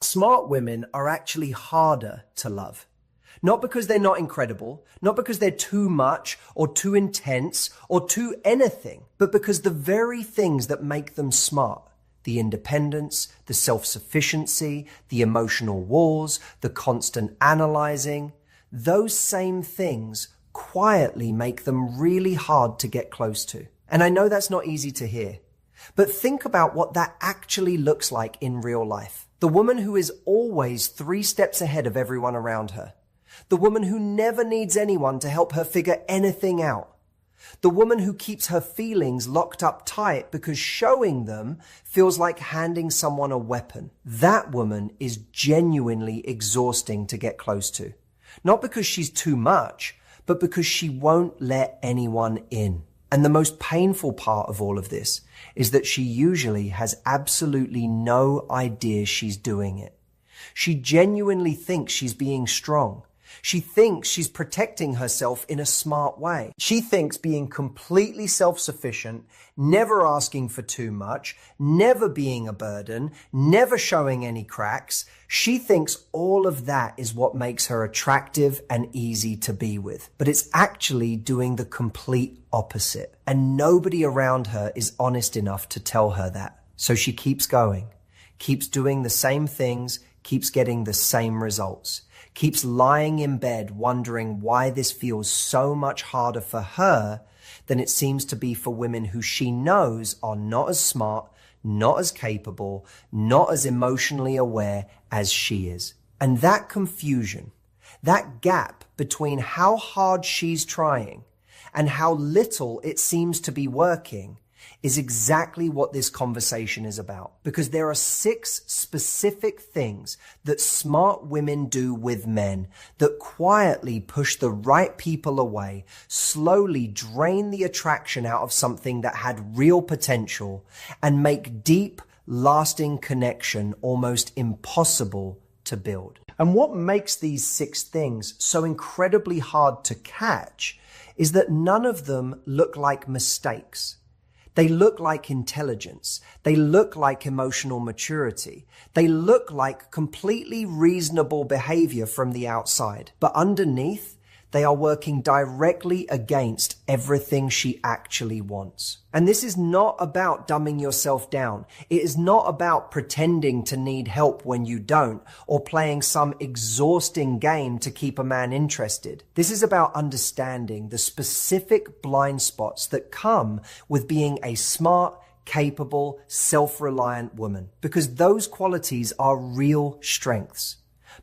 Smart women are actually harder to love. Not because they're not incredible, not because they're too much or too intense or too anything, but because the very things that make them smart, the independence, the self-sufficiency, the emotional wars, the constant analyzing, those same things quietly make them really hard to get close to. And I know that's not easy to hear, but think about what that actually looks like in real life. The woman who is always 3 steps ahead of everyone around her. The woman who never needs anyone to help her figure anything out. The woman who keeps her feelings locked up tight because showing them feels like handing someone a weapon. That woman is genuinely exhausting to get close to. Not because she's too much, but because she won't let anyone in. And the most painful part of all of this is that she usually has absolutely no idea she's doing it. She genuinely thinks she's being strong. She thinks she's protecting herself in a smart way. She thinks being completely self-sufficient, never asking for too much, never being a burden, never showing any cracks, she thinks all of that is what makes her attractive and easy to be with. But it's actually doing the complete opposite. And nobody around her is honest enough to tell her that. So she keeps going, keeps doing the same things, keeps getting the same results. Keeps lying in bed wondering why this feels so much harder for her than it seems to be for women who she knows are not as smart, not as capable, not as emotionally aware as she is. And that confusion, that gap between how hard she's trying and how little it seems to be working is exactly what this conversation is about. Because there are 6 specific things that smart women do with men that quietly push the right people away, slowly drain the attraction out of something that had real potential, and make deep, lasting connection almost impossible to build. And what makes these 6 things so incredibly hard to catch is that none of them look like mistakes. They look like intelligence. They look like emotional maturity. They look like completely reasonable behavior from the outside. But underneath, they are working directly against everything she actually wants. And this is not about dumbing yourself down. It is not about pretending to need help when you don't, or playing some exhausting game to keep a man interested. This is about understanding the specific blind spots that come with being a smart, capable, self-reliant woman. Because those qualities are real strengths.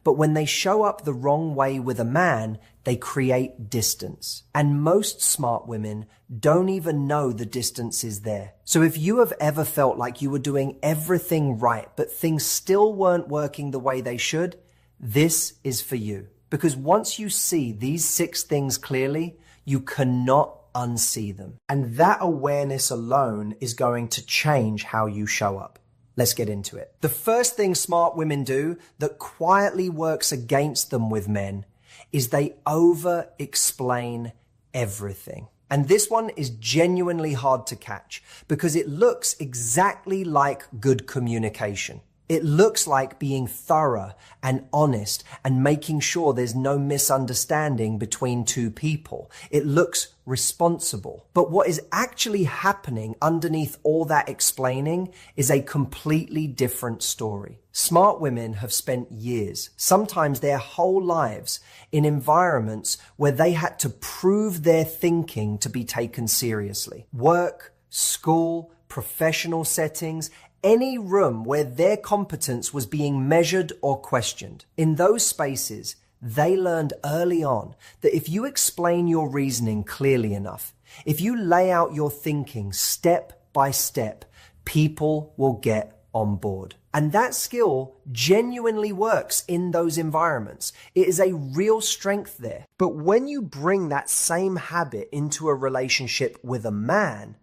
But when they show up the wrong way with a man, they create distance. And most smart women don't even know the distance is there. So if you have ever felt like you were doing everything right, but things still weren't working the way they should, this is for you. Because once you see these 6 things clearly, you cannot unsee them. And that awareness alone is going to change how you show up. Let's get into it. The first thing smart women do that quietly works against them with men is they over-explain everything. And this one is genuinely hard to catch because it looks exactly like good communication. It looks like being thorough and honest and making sure there's no misunderstanding between 2 people. It looks responsible. But what is actually happening underneath all that explaining is a completely different story. Smart women have spent years, sometimes their whole lives, in environments where they had to prove their thinking to be taken seriously. Work, school, professional settings, any room where their competence was being measured or questioned. In those spaces, they learned early on that if you explain your reasoning clearly enough, if you lay out your thinking step by step, people will get on board. And that skill genuinely works in those environments. It is a real strength there. But when you bring that same habit into a relationship with a man,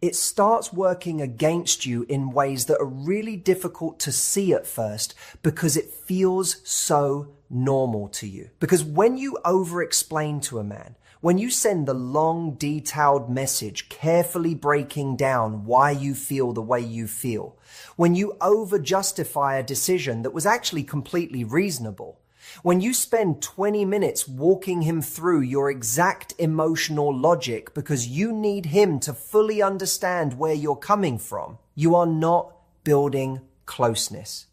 it starts working against you in ways that are really difficult to see at first because it feels so normal to you. Because when you over-explain to a man, when you send the long, detailed message, carefully breaking down why you feel the way you feel, when you over-justify a decision that was actually completely reasonable, when you spend 20 minutes walking him through your exact emotional logic because you need him to fully understand where you're coming from, you are not building closeness.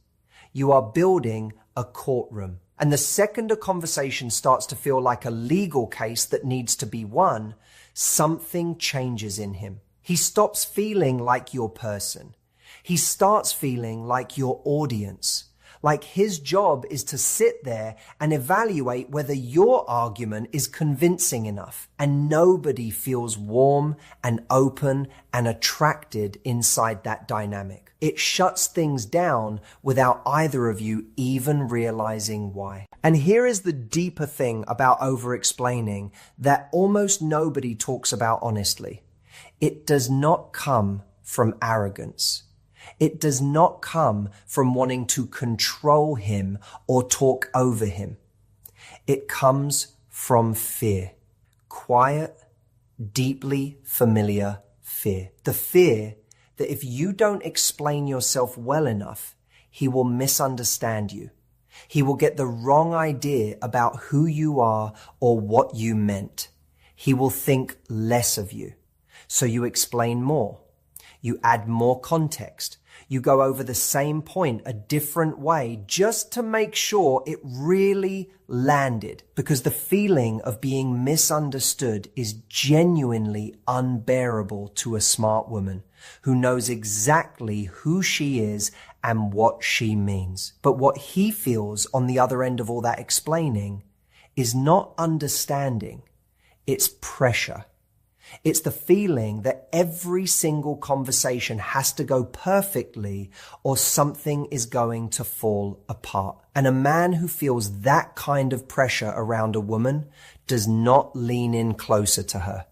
You are building a courtroom. And the second a conversation starts to feel like a legal case that needs to be won, something changes in him. He stops feeling like your person. He starts feeling like your audience. Like his job is to sit there and evaluate whether your argument is convincing enough. And nobody feels warm and open and attracted inside that dynamic. It shuts things down without either of you even realizing why. And here is the deeper thing about over-explaining that almost nobody talks about honestly. It does not come from arrogance. It does not come from wanting to control him or talk over him. It comes from fear. Quiet, deeply familiar fear. The fear that if you don't explain yourself well enough, he will misunderstand you. He will get the wrong idea about who you are or what you meant. He will think less of you. So you explain more. You add more context. You go over the same point a different way just to make sure it really landed, because the feeling of being misunderstood is genuinely unbearable to a smart woman who knows exactly who she is and what she means. But what he feels on the other end of all that explaining is not understanding, it's pressure. It's the feeling that every single conversation has to go perfectly or something is going to fall apart. And a man who feels that kind of pressure around a woman does not lean in closer to her.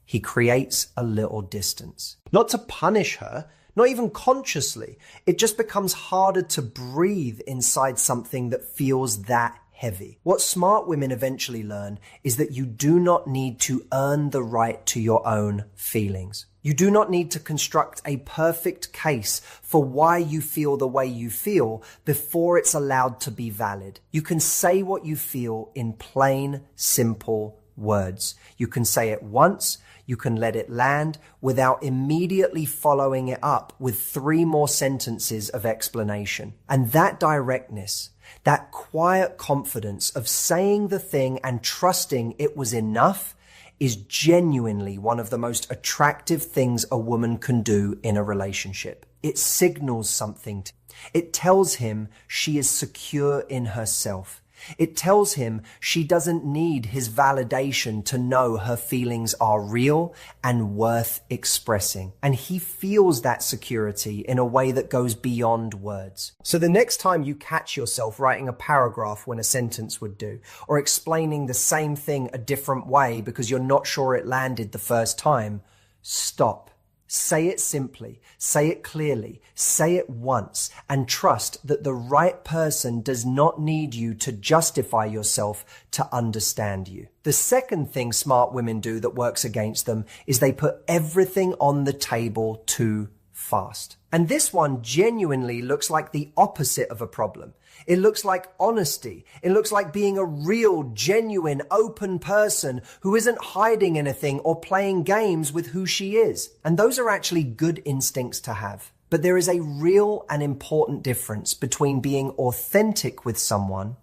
He creates a little distance. Not to punish her, not even consciously. It just becomes harder to breathe inside something that feels that heavy. What smart women eventually learn is that you do not need to earn the right to your own feelings. You do not need to construct a perfect case for why you feel the way you feel before it's allowed to be valid. You can say what you feel in plain, simple words. You can say it once. You can let it land without immediately following it up with 3 more sentences of explanation. And that directness, that quiet confidence of saying the thing and trusting it was enough, is genuinely one of the most attractive things a woman can do in a relationship. It signals something to him. It tells him she is secure in herself. It tells him she doesn't need his validation to know her feelings are real and worth expressing. And he feels that security in a way that goes beyond words. So the next time you catch yourself writing a paragraph when a sentence would do, or explaining the same thing a different way because you're not sure it landed the first time, stop. Say it simply, say it clearly, say it once, and trust that the right person does not need you to justify yourself to understand you. The second thing smart women do that works against them is they put everything on the table too fast. And this one genuinely looks like the opposite of a problem. It looks like honesty. It looks like being a real, genuine, open person who isn't hiding anything or playing games with who she is. And those are actually good instincts to have. But there is a real and important difference between being authentic with someone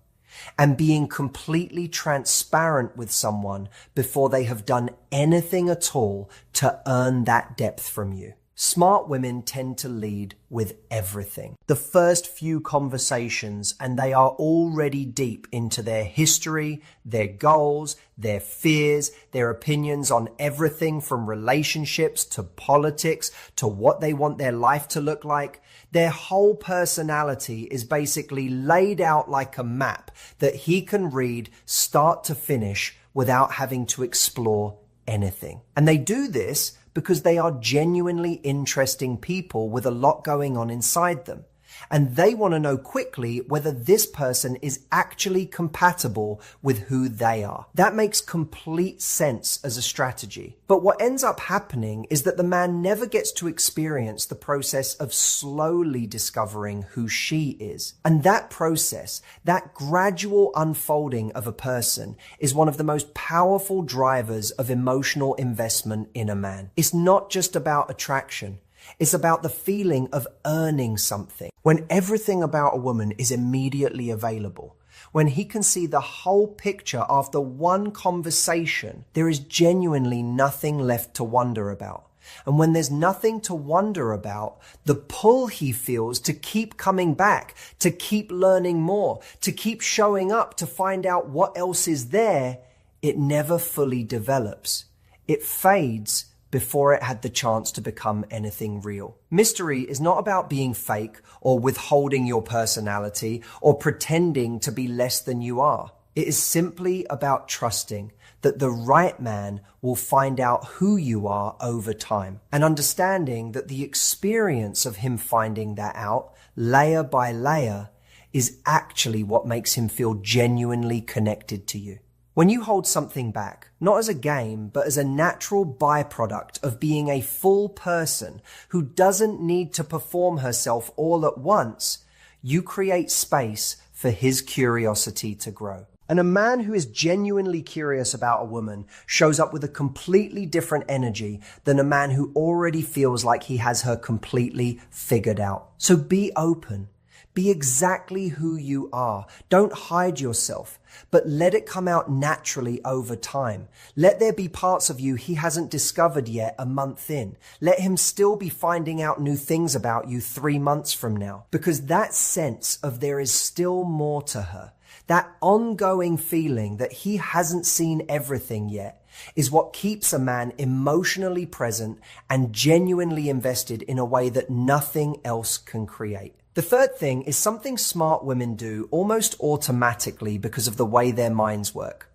and being completely transparent with someone before they have done anything at all to earn that depth from you. Smart women tend to lead with everything. The first few conversations, and they are already deep into their history, their goals, their fears, their opinions on everything from relationships to politics to what they want their life to look like. Their whole personality is basically laid out like a map that he can read start to finish without having to explore anything. And they do this because they are genuinely interesting people with a lot going on inside them. And they want to know quickly whether this person is actually compatible with who they are. That makes complete sense as a strategy. But what ends up happening is that the man never gets to experience the process of slowly discovering who she is. And that process, that gradual unfolding of a person, is one of the most powerful drivers of emotional investment in a man. It's not just about attraction. It's about the feeling of earning something. When everything about a woman is immediately available, when he can see the whole picture after one conversation, there is genuinely nothing left to wonder about. And when there's nothing to wonder about, the pull he feels to keep coming back, to keep learning more, to keep showing up to find out what else is there, it never fully develops. It fades before it had the chance to become anything real. Mystery is not about being fake or withholding your personality or pretending to be less than you are. It is simply about trusting that the right man will find out who you are over time, and understanding that the experience of him finding that out layer by layer is actually what makes him feel genuinely connected to you. When you hold something back, not as a game, but as a natural byproduct of being a full person who doesn't need to perform herself all at once, you create space for his curiosity to grow. And a man who is genuinely curious about a woman shows up with a completely different energy than a man who already feels like he has her completely figured out. So be open. Be exactly who you are. Don't hide yourself, but let it come out naturally over time. Let there be parts of you he hasn't discovered yet a month in. Let him still be finding out new things about you 3 months from now, because that sense of there is still more to her, that ongoing feeling that he hasn't seen everything yet, is what keeps a man emotionally present and genuinely invested in a way that nothing else can create. The third thing is something smart women do almost automatically because of the way their minds work.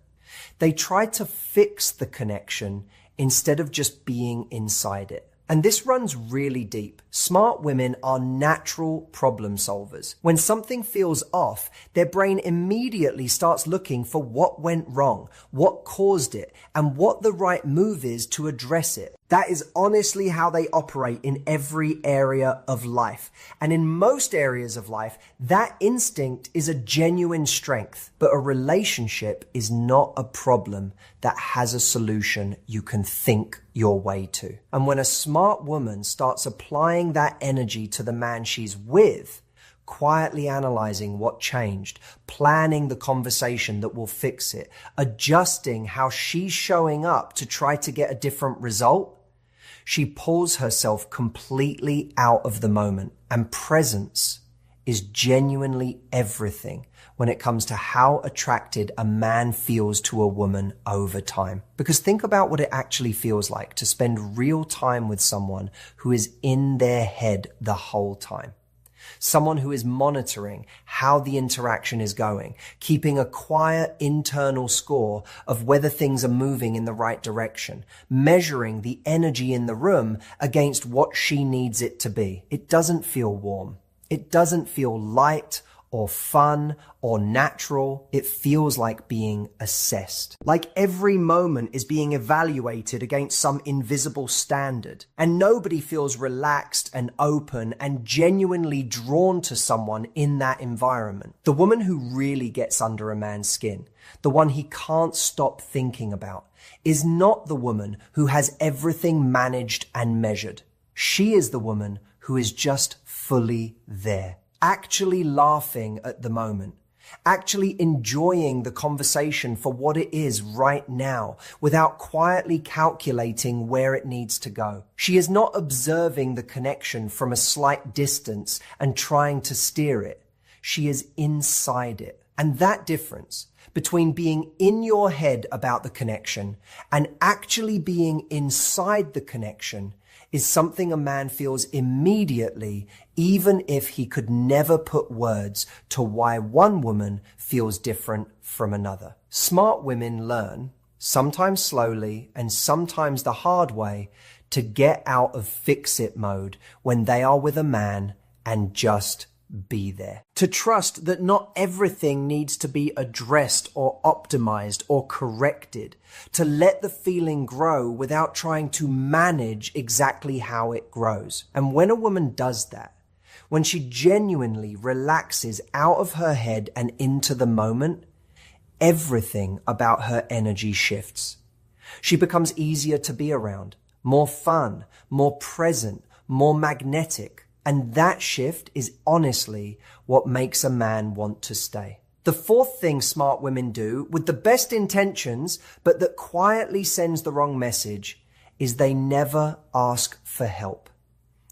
They try to fix the connection instead of just being inside it. And this runs really deep. Smart women are natural problem solvers. When something feels off, their brain immediately starts looking for what went wrong, what caused it, and what the right move is to address it. That is honestly how they operate in every area of life. And in most areas of life, that instinct is a genuine strength. But a relationship is not a problem that has a solution you can think your way to. And when a smart woman starts applying that energy to the man she's with, quietly analyzing what changed, planning the conversation that will fix it, adjusting how she's showing up to try to get a different result, she pulls herself completely out of the moment. And presence is genuinely everything when it comes to how attracted a man feels to a woman over time. Because think about what it actually feels like to spend real time with someone who is in their head the whole time. Someone who is monitoring how the interaction is going, keeping a quiet internal score of whether things are moving in the right direction, measuring the energy in the room against what she needs it to be. It doesn't feel warm. It doesn't feel light or fun or natural. It feels like being assessed. Like every moment is being evaluated against some invisible standard. And nobody feels relaxed and open and genuinely drawn to someone in that environment. The woman who really gets under a man's skin, the one he can't stop thinking about, is not the woman who has everything managed and measured. She is the woman who is just fully there. Actually laughing at the moment, actually enjoying the conversation for what it is right now without quietly calculating where it needs to go. She is not observing the connection from a slight distance and trying to steer it. She is inside it. And that difference between being in your head about the connection and actually being inside the connection is something a man feels immediately, even if he could never put words to why one woman feels different from another. Smart women learn, sometimes slowly and sometimes the hard way, to get out of fix-it mode when they are with a man and just be there. To trust that not everything needs to be addressed or optimized or corrected. To let the feeling grow without trying to manage exactly how it grows. And when a woman does that, when she genuinely relaxes out of her head and into the moment, everything about her energy shifts. She becomes easier to be around, more fun, more present, more magnetic. And that shift is honestly what makes a man want to stay. The fourth thing smart women do, with the best intentions, but that quietly sends the wrong message, is they never ask for help.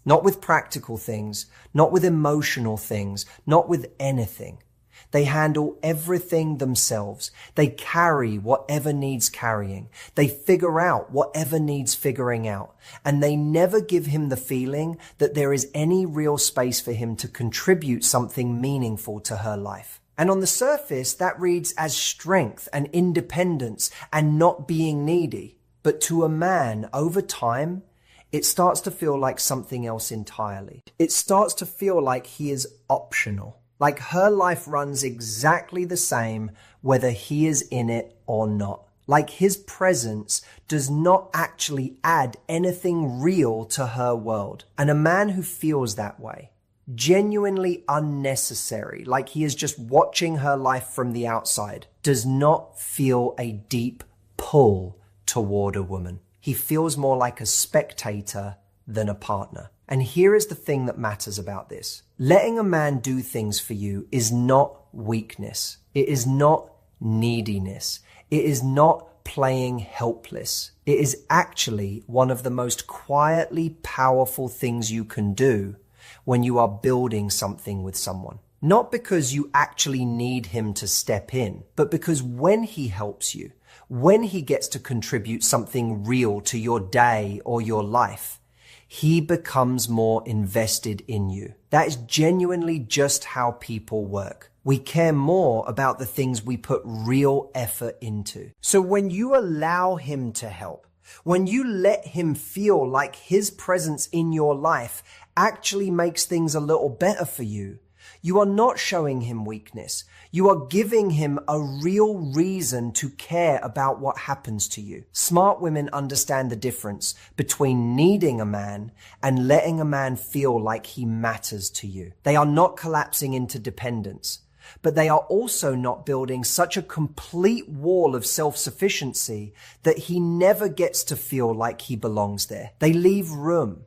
Not with practical things, not with emotional things, not with anything. They handle everything themselves. They carry whatever needs carrying. They figure out whatever needs figuring out. And they never give him the feeling that there is any real space for him to contribute something meaningful to her life. And on the surface, that reads as strength and independence and not being needy. But to a man, over time, it starts to feel like something else entirely. It starts to feel like he is optional. Like her life runs exactly the same whether he is in it or not. Like his presence does not actually add anything real to her world. And a man who feels that way, genuinely unnecessary, like he is just watching her life from the outside, does not feel a deep pull toward a woman. He feels more like a spectator than a partner. And here is the thing that matters about this. Letting a man do things for you is not weakness. It is not neediness. It is not playing helpless. It is actually one of the most quietly powerful things you can do when you are building something with someone. Not because you actually need him to step in, but because when he helps you, when he gets to contribute something real to your day or your life, he becomes more invested in you. That is genuinely just how people work. We care more about the things we put real effort into. So when you allow him to help, when you let him feel like his presence in your life actually makes things a little better for you, you are not showing him weakness. You are giving him a real reason to care about what happens to you. Smart women understand the difference between needing a man and letting a man feel like he matters to you. They are not collapsing into dependence, but they are also not building such a complete wall of self-sufficiency that he never gets to feel like he belongs there. They leave room.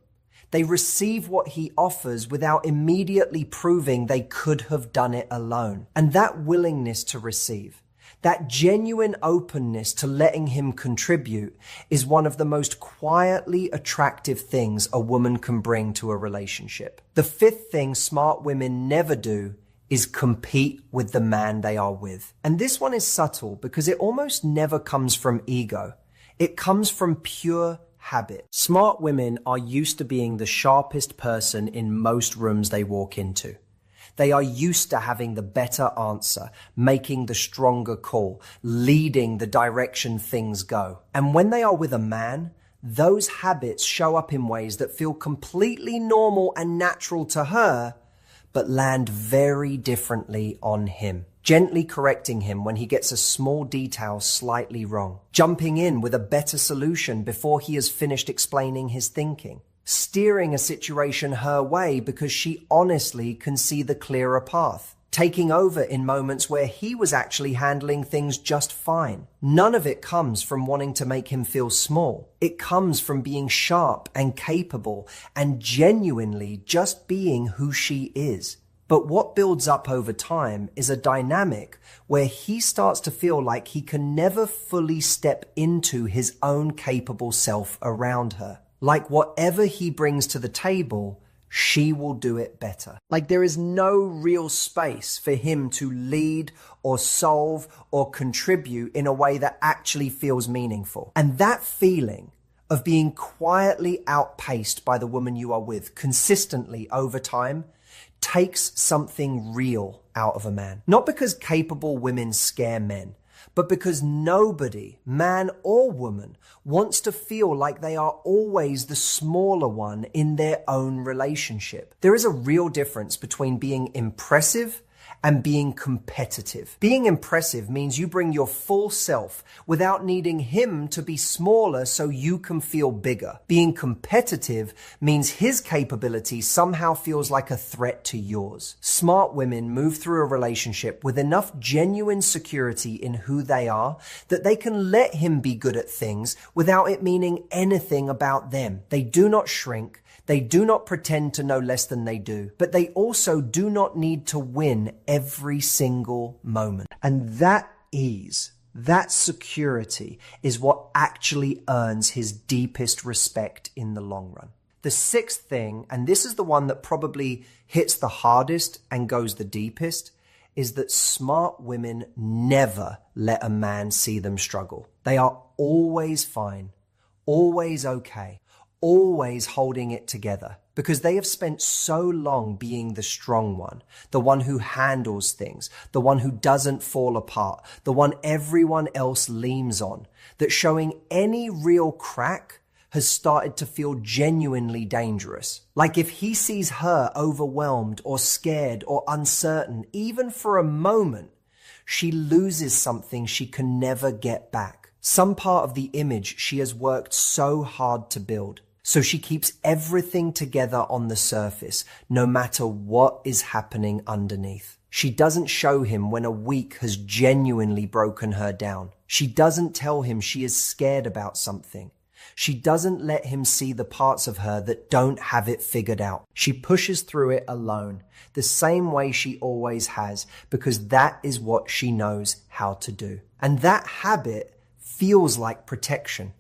They receive what he offers without immediately proving they could have done it alone. And that willingness to receive, that genuine openness to letting him contribute, is one of the most quietly attractive things a woman can bring to a relationship. The fifth thing smart women never do is compete with the man they are with. And this one is subtle because it almost never comes from ego. It comes from pure habit. Smart women are used to being the sharpest person in most rooms they walk into. They are used to having the better answer, making the stronger call, leading the direction things go. And when they are with a man, those habits show up in ways that feel completely normal and natural to her, but land very differently on him. Gently correcting him when he gets a small detail slightly wrong. Jumping in with a better solution before he has finished explaining his thinking. Steering a situation her way because she honestly can see the clearer path. Taking over in moments where he was actually handling things just fine. None of it comes from wanting to make him feel small. It comes from being sharp and capable and genuinely just being who she is. But what builds up over time is a dynamic where he starts to feel like he can never fully step into his own capable self around her. Like whatever he brings to the table, she will do it better. Like there is no real space for him to lead or solve or contribute in a way that actually feels meaningful. And that feeling of being quietly outpaced by the woman you are with consistently over time takes something real out of a man. Not because capable women scare men, but because nobody, man or woman, wants to feel like they are always the smaller one in their own relationship. There is a real difference between being impressive and being competitive. Being impressive means you bring your full self without needing him to be smaller so you can feel bigger. Being competitive means his capability somehow feels like a threat to yours. Smart women move through a relationship with enough genuine security in who they are that they can let him be good at things without it meaning anything about them. They do not shrink. They do not pretend to know less than they do, but they also do not need to win every single moment. And that ease, that security is what actually earns his deepest respect in the long run. The sixth thing, and this is the one that probably hits the hardest and goes the deepest, is that smart women never let a man see them struggle. They are always fine, always okay, always holding it together, because they have spent so long being the strong one, the one who handles things, the one who doesn't fall apart, the one everyone else leans on, that showing any real crack has started to feel genuinely dangerous. Like if he sees her overwhelmed or scared or uncertain, even for a moment, she loses something she can never get back. Some part of the image she has worked so hard to build. So she keeps everything together on the surface, no matter what is happening underneath. She doesn't show him when a week has genuinely broken her down. She doesn't tell him she is scared about something. She doesn't let him see the parts of her that don't have it figured out. She pushes through it alone, the same way she always has, because that is what she knows how to do. And that habit feels like protection.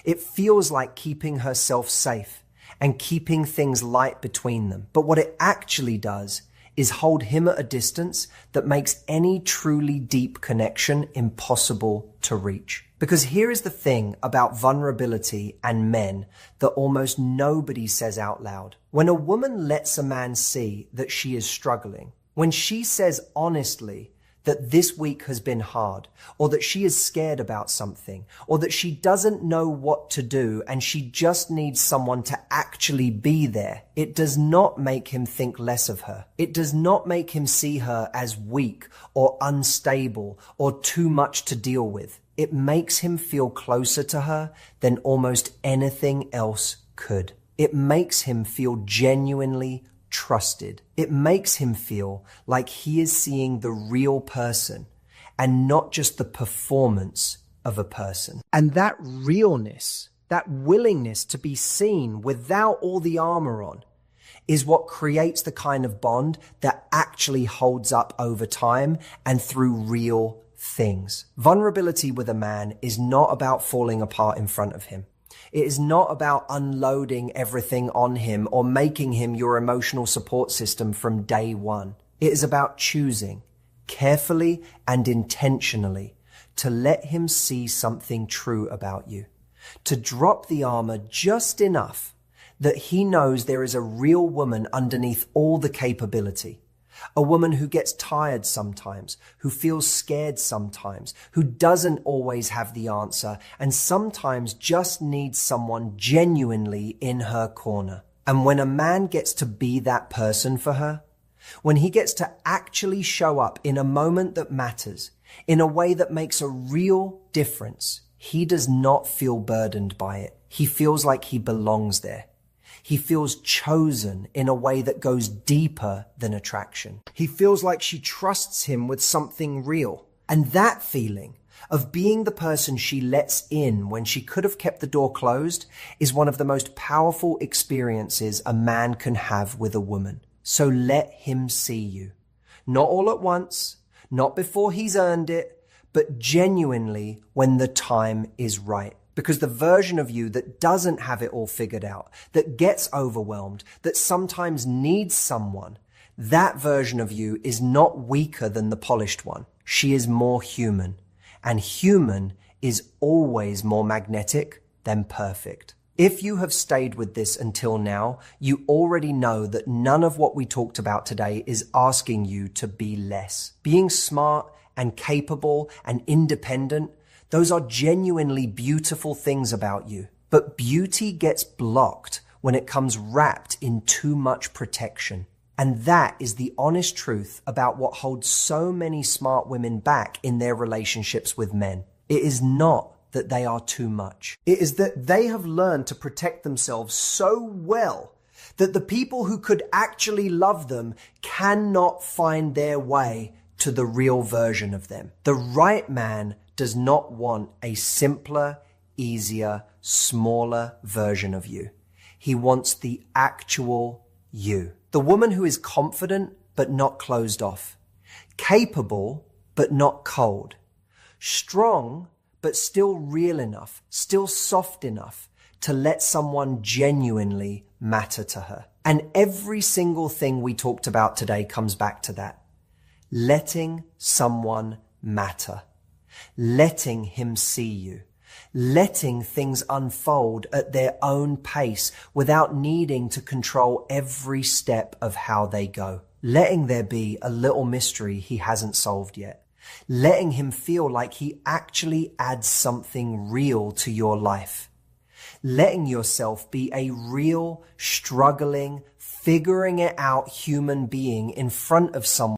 It feels like keeping herself safe and keeping things light between them. But what it actually does is hold him at a distance that makes any truly deep connection impossible to reach. Because here is the thing about vulnerability and men that almost nobody says out loud. When a woman lets a man see that she is struggling, when she says honestly that this week has been hard, or that she is scared about something, or that she doesn't know what to do and she just needs someone to actually be there, it does not make him think less of her. It does not make him see her as weak or unstable or too much to deal with. It makes him feel closer to her than almost anything else could. It makes him feel genuinely trusted. It makes him feel like he is seeing the real person and not just the performance of a person. And that realness, that willingness to be seen without all the armor on, is what creates the kind of bond that actually holds up over time and through real things. Vulnerability with a man is not about falling apart in front of him. It is not about unloading everything on him or making him your emotional support system from day one. It is about choosing carefully and intentionally to let him see something true about you, to drop the armor just enough that he knows there is a real woman underneath all the capability. A woman who gets tired sometimes, who feels scared sometimes, who doesn't always have the answer, and sometimes just needs someone genuinely in her corner. And when a man gets to be that person for her, when he gets to actually show up in a moment that matters, in a way that makes a real difference, he does not feel burdened by it. He feels like he belongs there. He feels chosen in a way that goes deeper than attraction. He feels like she trusts him with something real. And that feeling of being the person she lets in when she could have kept the door closed is one of the most powerful experiences a man can have with a woman. So let him see you. Not all at once, not before he's earned it, but genuinely when the time is right. Because the version of you that doesn't have it all figured out, that gets overwhelmed, that sometimes needs someone, that version of you is not weaker than the polished one. She is more human. And human is always more magnetic than perfect. If you have stayed with this until now, you already know that none of what we talked about today is asking you to be less. Being smart and capable and independent, those are genuinely beautiful things about you. But beauty gets blocked when it comes wrapped in too much protection. And that is the honest truth about what holds so many smart women back in their relationships with men. It is not that they are too much. It is that they have learned to protect themselves so well that the people who could actually love them cannot find their way to the real version of them. The right man does not want a simpler, easier, smaller version of you. He wants the actual you. The woman who is confident but not closed off. Capable but not cold. Strong but still real enough, still soft enough to let someone genuinely matter to her. And every single thing we talked about today comes back to that. Letting someone matter. Letting him see you. Letting things unfold at their own pace without needing to control every step of how they go. Letting there be a little mystery he hasn't solved yet. Letting him feel like he actually adds something real to your life. Letting yourself be a real, struggling, figuring it out human being in front of someone